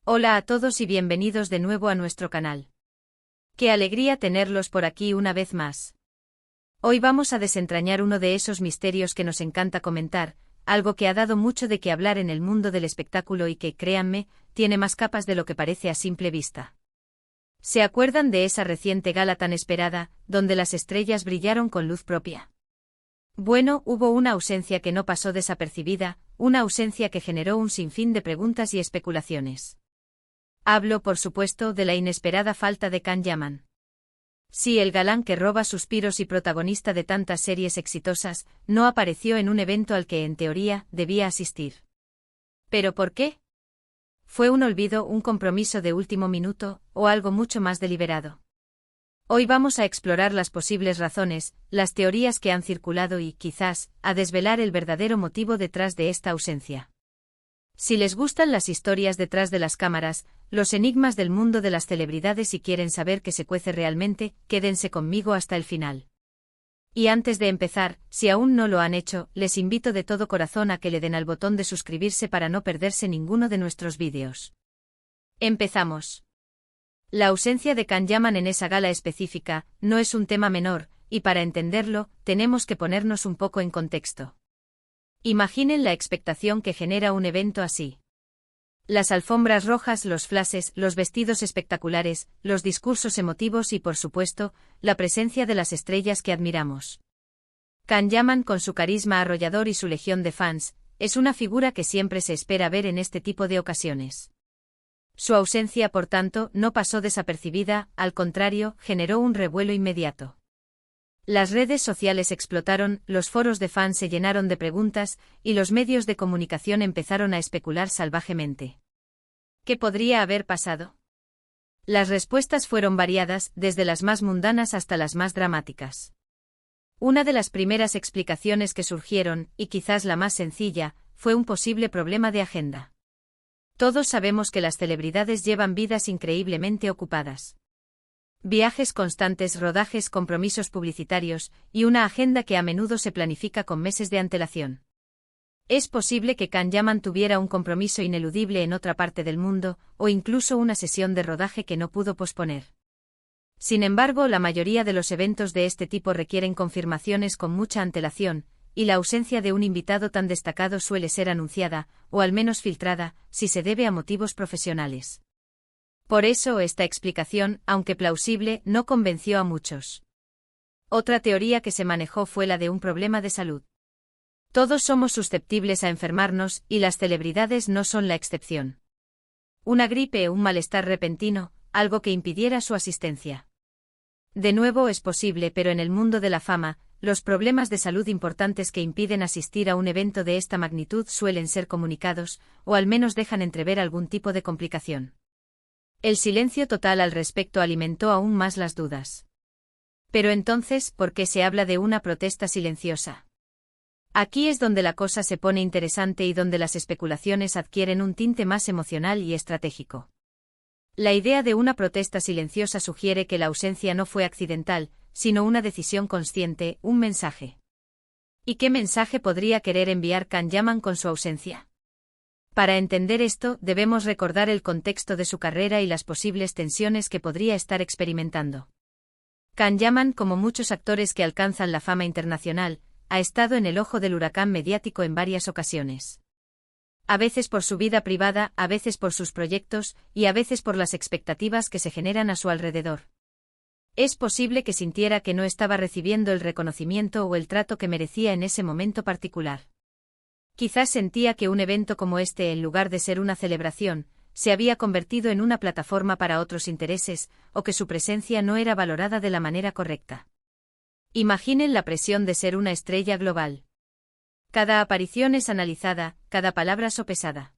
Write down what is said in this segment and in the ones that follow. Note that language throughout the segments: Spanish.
Hola a todos y bienvenidos de nuevo a nuestro canal. Qué alegría tenerlos por aquí una vez más. Hoy vamos a desentrañar uno de esos misterios que nos encanta comentar, algo que ha dado mucho de qué hablar en el mundo del espectáculo y que, créanme, tiene más capas de lo que parece a simple vista. ¿Se acuerdan de esa reciente gala tan esperada, donde las estrellas brillaron con luz propia? Bueno, hubo una ausencia que no pasó desapercibida, una ausencia que generó un sinfín de preguntas y especulaciones. Hablo, por supuesto, de la inesperada falta de Can Yaman. Sí, el galán que roba suspiros y protagonista de tantas series exitosas, no apareció en un evento al que, en teoría, debía asistir. ¿Pero por qué? ¿Fue un olvido, un compromiso de último minuto, o algo mucho más deliberado? Hoy vamos a explorar las posibles razones, las teorías que han circulado y, quizás, a desvelar el verdadero motivo detrás de esta ausencia. Si les gustan las historias detrás de las cámaras, los enigmas del mundo de las celebridades y quieren saber qué se cuece realmente, quédense conmigo hasta el final. Y antes de empezar, si aún no lo han hecho, les invito de todo corazón a que le den al botón de suscribirse para no perderse ninguno de nuestros vídeos. Empezamos. La ausencia de Can Yaman en esa gala específica no es un tema menor, y para entenderlo, tenemos que ponernos un poco en contexto. Imaginen la expectación que genera un evento así. Las alfombras rojas, los flashes, los vestidos espectaculares, los discursos emotivos y, por supuesto, la presencia de las estrellas que admiramos. Can Yaman, con su carisma arrollador y su legión de fans, es una figura que siempre se espera ver en este tipo de ocasiones. Su ausencia, por tanto, no pasó desapercibida, al contrario, generó un revuelo inmediato. Las redes sociales explotaron, los foros de fans se llenaron de preguntas, y los medios de comunicación empezaron a especular salvajemente. ¿Qué podría haber pasado? Las respuestas fueron variadas, desde las más mundanas hasta las más dramáticas. Una de las primeras explicaciones que surgieron, y quizás la más sencilla, fue un posible problema de agenda. Todos sabemos que las celebridades llevan vidas increíblemente ocupadas. Viajes constantes, rodajes, compromisos publicitarios, y una agenda que a menudo se planifica con meses de antelación. Es posible que Can Yaman tuviera un compromiso ineludible en otra parte del mundo, o incluso una sesión de rodaje que no pudo posponer. Sin embargo, la mayoría de los eventos de este tipo requieren confirmaciones con mucha antelación, y la ausencia de un invitado tan destacado suele ser anunciada, o al menos filtrada, si se debe a motivos profesionales. Por eso esta explicación, aunque plausible, no convenció a muchos. Otra teoría que se manejó fue la de un problema de salud. Todos somos susceptibles a enfermarnos, y las celebridades no son la excepción. Una gripe o un malestar repentino, algo que impidiera su asistencia. De nuevo es posible, pero en el mundo de la fama, los problemas de salud importantes que impiden asistir a un evento de esta magnitud suelen ser comunicados, o al menos dejan entrever algún tipo de complicación. El silencio total al respecto alimentó aún más las dudas. Pero entonces, ¿por qué se habla de una protesta silenciosa? Aquí es donde la cosa se pone interesante y donde las especulaciones adquieren un tinte más emocional y estratégico. La idea de una protesta silenciosa sugiere que la ausencia no fue accidental, sino una decisión consciente, un mensaje. ¿Y qué mensaje podría querer enviar Can Yaman con su ausencia? Para entender esto, debemos recordar el contexto de su carrera y las posibles tensiones que podría estar experimentando. Can Yaman, como muchos actores que alcanzan la fama internacional, ha estado en el ojo del huracán mediático en varias ocasiones. A veces por su vida privada, a veces por sus proyectos, y a veces por las expectativas que se generan a su alrededor. Es posible que sintiera que no estaba recibiendo el reconocimiento o el trato que merecía en ese momento particular. Quizás sentía que un evento como este, en lugar de ser una celebración, se había convertido en una plataforma para otros intereses, o que su presencia no era valorada de la manera correcta. Imaginen la presión de ser una estrella global. Cada aparición es analizada, cada palabra sopesada.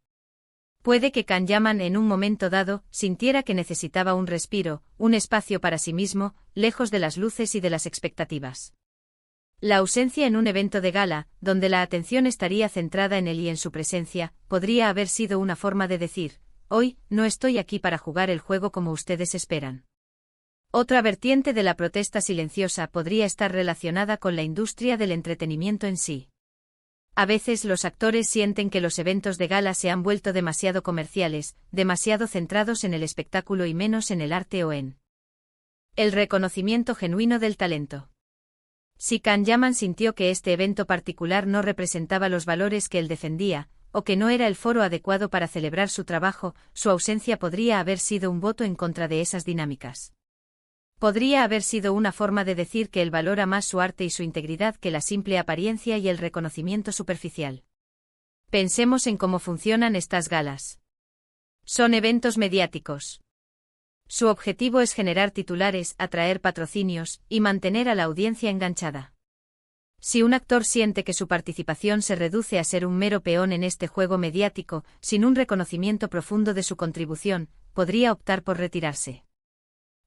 Puede que Can Yaman en un momento dado sintiera que necesitaba un respiro, un espacio para sí mismo, lejos de las luces y de las expectativas. La ausencia en un evento de gala, donde la atención estaría centrada en él y en su presencia, podría haber sido una forma de decir: hoy, no estoy aquí para jugar el juego como ustedes esperan. Otra vertiente de la protesta silenciosa podría estar relacionada con la industria del entretenimiento en sí. A veces los actores sienten que los eventos de gala se han vuelto demasiado comerciales, demasiado centrados en el espectáculo y menos en el arte o en el reconocimiento genuino del talento. Si Can Yaman sintió que este evento particular no representaba los valores que él defendía, o que no era el foro adecuado para celebrar su trabajo, su ausencia podría haber sido un voto en contra de esas dinámicas. Podría haber sido una forma de decir que él valora más su arte y su integridad que la simple apariencia y el reconocimiento superficial. Pensemos en cómo funcionan estas galas. Son eventos mediáticos. Su objetivo es generar titulares, atraer patrocinios y mantener a la audiencia enganchada. Si un actor siente que su participación se reduce a ser un mero peón en este juego mediático, sin un reconocimiento profundo de su contribución, podría optar por retirarse.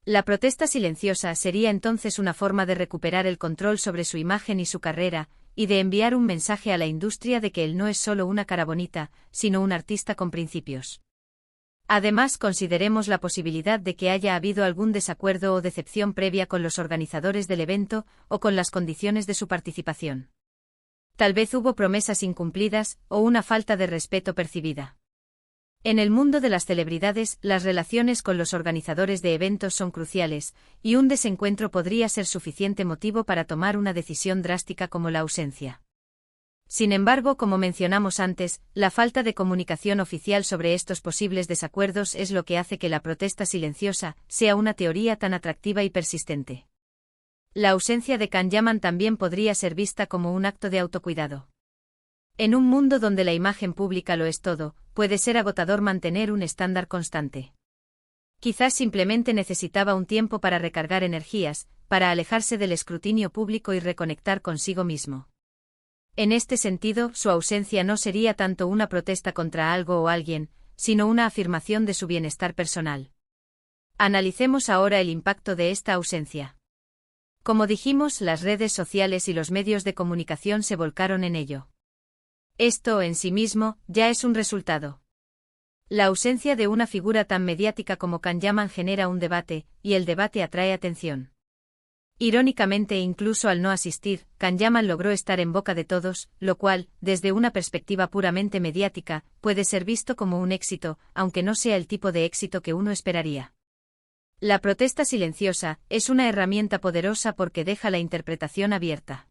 La protesta silenciosa sería entonces una forma de recuperar el control sobre su imagen y su carrera, y de enviar un mensaje a la industria de que él no es solo una cara bonita, sino un artista con principios. Además, consideremos la posibilidad de que haya habido algún desacuerdo o decepción previa con los organizadores del evento, o con las condiciones de su participación. Tal vez hubo promesas incumplidas, o una falta de respeto percibida. En el mundo de las celebridades, las relaciones con los organizadores de eventos son cruciales, y un desencuentro podría ser suficiente motivo para tomar una decisión drástica como la ausencia. Sin embargo, como mencionamos antes, la falta de comunicación oficial sobre estos posibles desacuerdos es lo que hace que la protesta silenciosa sea una teoría tan atractiva y persistente. La ausencia de Can Yaman también podría ser vista como un acto de autocuidado. En un mundo donde la imagen pública lo es todo, puede ser agotador mantener un estándar constante. Quizás simplemente necesitaba un tiempo para recargar energías, para alejarse del escrutinio público y reconectar consigo mismo. En este sentido, su ausencia no sería tanto una protesta contra algo o alguien, sino una afirmación de su bienestar personal. Analicemos ahora el impacto de esta ausencia. Como dijimos, las redes sociales y los medios de comunicación se volcaron en ello. Esto, en sí mismo, ya es un resultado. La ausencia de una figura tan mediática como Can Yaman genera un debate, y el debate atrae atención. Irónicamente, incluso al no asistir, Can Yaman logró estar en boca de todos, lo cual, desde una perspectiva puramente mediática, puede ser visto como un éxito, aunque no sea el tipo de éxito que uno esperaría. La protesta silenciosa es una herramienta poderosa porque deja la interpretación abierta.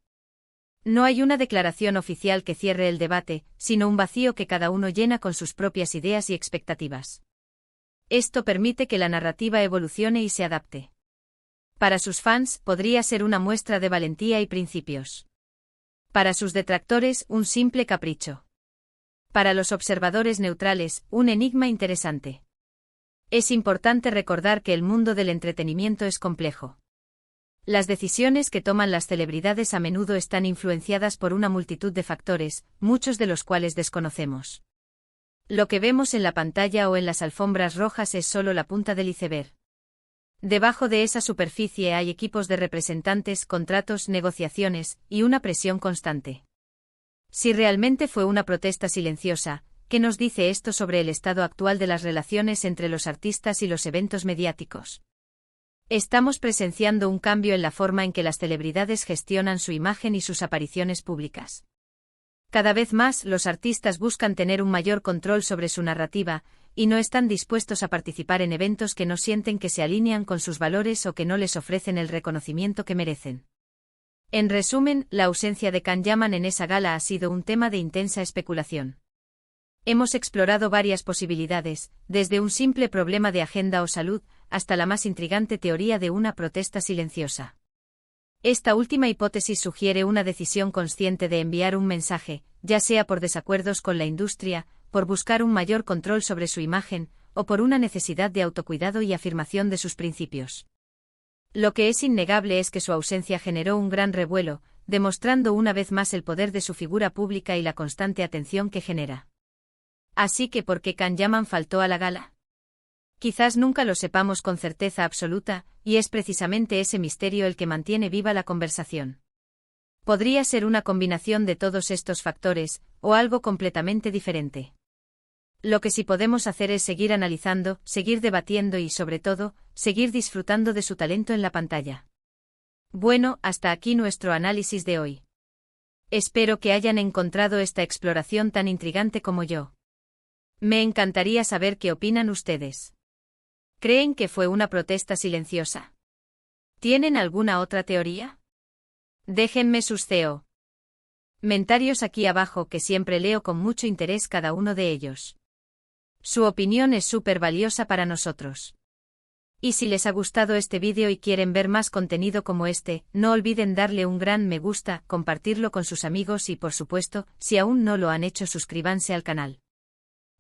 No hay una declaración oficial que cierre el debate, sino un vacío que cada uno llena con sus propias ideas y expectativas. Esto permite que la narrativa evolucione y se adapte. Para sus fans, podría ser una muestra de valentía y principios. Para sus detractores, un simple capricho. Para los observadores neutrales, un enigma interesante. Es importante recordar que el mundo del entretenimiento es complejo. Las decisiones que toman las celebridades a menudo están influenciadas por una multitud de factores, muchos de los cuales desconocemos. Lo que vemos en la pantalla o en las alfombras rojas es solo la punta del iceberg. Debajo de esa superficie hay equipos de representantes, contratos, negociaciones, y una presión constante. Si realmente fue una protesta silenciosa, ¿qué nos dice esto sobre el estado actual de las relaciones entre los artistas y los eventos mediáticos? Estamos presenciando un cambio en la forma en que las celebridades gestionan su imagen y sus apariciones públicas. Cada vez más, los artistas buscan tener un mayor control sobre su narrativa, y no están dispuestos a participar en eventos que no sienten que se alinean con sus valores o que no les ofrecen el reconocimiento que merecen. En resumen, la ausencia de Can Yaman en esa gala ha sido un tema de intensa especulación. Hemos explorado varias posibilidades, desde un simple problema de agenda o salud, hasta la más intrigante teoría de una protesta silenciosa. Esta última hipótesis sugiere una decisión consciente de enviar un mensaje, ya sea por desacuerdos con la industria, por buscar un mayor control sobre su imagen, o por una necesidad de autocuidado y afirmación de sus principios. Lo que es innegable es que su ausencia generó un gran revuelo, demostrando una vez más el poder de su figura pública y la constante atención que genera. Así que, ¿por qué Can Yaman faltó a la gala? Quizás nunca lo sepamos con certeza absoluta, y es precisamente ese misterio el que mantiene viva la conversación. Podría ser una combinación de todos estos factores, o algo completamente diferente. Lo que sí podemos hacer es seguir analizando, seguir debatiendo y, sobre todo, seguir disfrutando de su talento en la pantalla. Bueno, hasta aquí nuestro análisis de hoy. Espero que hayan encontrado esta exploración tan intrigante como yo. Me encantaría saber qué opinan ustedes. ¿Creen que fue una protesta silenciosa? ¿Tienen alguna otra teoría? Déjenme sus comentarios aquí abajo, que siempre leo con mucho interés cada uno de ellos. Su opinión es súper valiosa para nosotros. Y si les ha gustado este vídeo y quieren ver más contenido como este, no olviden darle un gran me gusta, compartirlo con sus amigos y por supuesto, si aún no lo han hecho, suscríbanse al canal.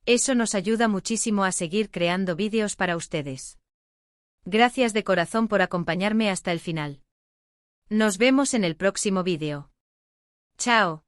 Eso nos ayuda muchísimo a seguir creando vídeos para ustedes. Gracias de corazón por acompañarme hasta el final. Nos vemos en el próximo vídeo. Chao.